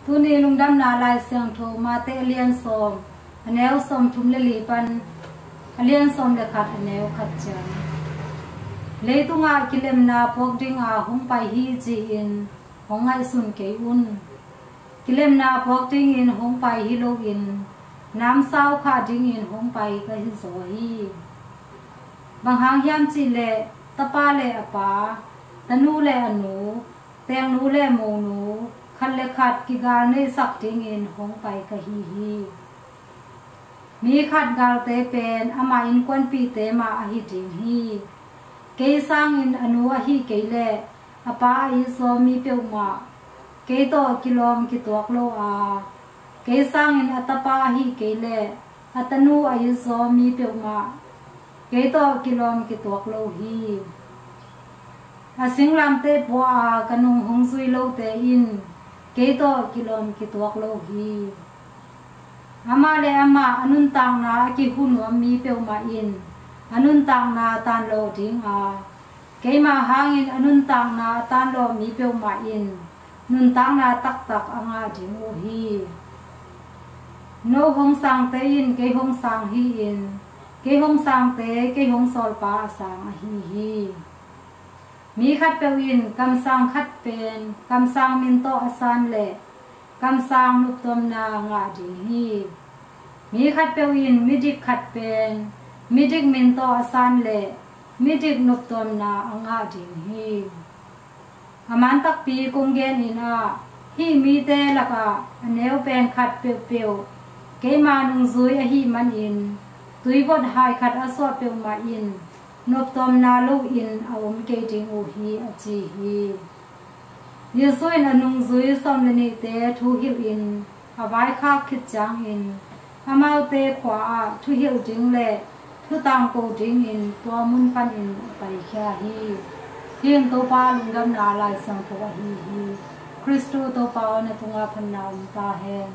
ทุนีลุงดำนาลายเสียงโทมาเตเลียนสมอันแนวสมทุมเลลีปันเลียนสมเดขัดอันแนวขัดจังเลยตุงอากิเลมนาพกดิงอาหงไปฮีจีอินหงไอสุนเกยุนกิเลมนาพกดิงอินหงไปฮิโลอินน้ำเศร้าขาดิงอินหงไปก็หิโซฮีบางหางยามจีเลตะปาเลอปาตะนูเลอนูแตงนูเลโมนูคันเลขัดกิกาในสักดิงอินหงไปก็ฮีฮีมีขัดกาลเตเป็นอามาอินกวนปีเตมาอหิดิงฮีเกยสังอินอนุอหิเกยเลอปาอิโซมีเปียวมาเกยโตกิโลมกิตัวกโลอาเกยสังอินอัตปาหิเกยเลอัตนูอิโซมีเปียวมาเกยโตกิโลมกิตัวกโลฮีอาสิงลำเตปัวอากันุงหงซุยโลเตอินเกยโตกิโลมกิตัวกโลฮีอามาเลอามาอนุนตังนากิหุนวมีเปียวมาอินอนุนตังนาตานโลดิงอาเกยมาหางอินอนุนตังนาตานโลมีเปียวมาอินนุนตังนาตักตักอ่างาดิงโอฮีโนหงสังเตอินเกยหงสังฮีอินเกยหงสังเตเกยหงสอลปาสังฮีฮีมีขัดเปียวอินกำสังขัดเป็นกำสังมินโตอสันเลกำสังนุตตมนางาดิงฮีมีขัดเปียวอินมิดิกขัดเป็นมิดิกมินโตอสันเลมิดิกนุตตมนาอ่างาดิงฮีอามันตักปีกงเกนอินาฮีมีเตละกะอเนวเป็นขัดเปียวเปียวเกมานุงซุยอหีมันอินตุยบดหายขัดอสวดเปียวมาอินนุตตมนาลูอินอาวมเกดิงโอฮีอจีฮีเยซูอินอนุงซุยสมเลนิเตทูฮิลอินอาวายคาคิดจังอินอามาเตขวาทูฮิลดิงเลทุตังโกดิงอินตัวมุนปันอินไปแค่ฮีเทียงตัวปาลุงดำนาลายสังโฆฮีฮีคริสตูตัวปาในตุงอาพันนาอุตาแหง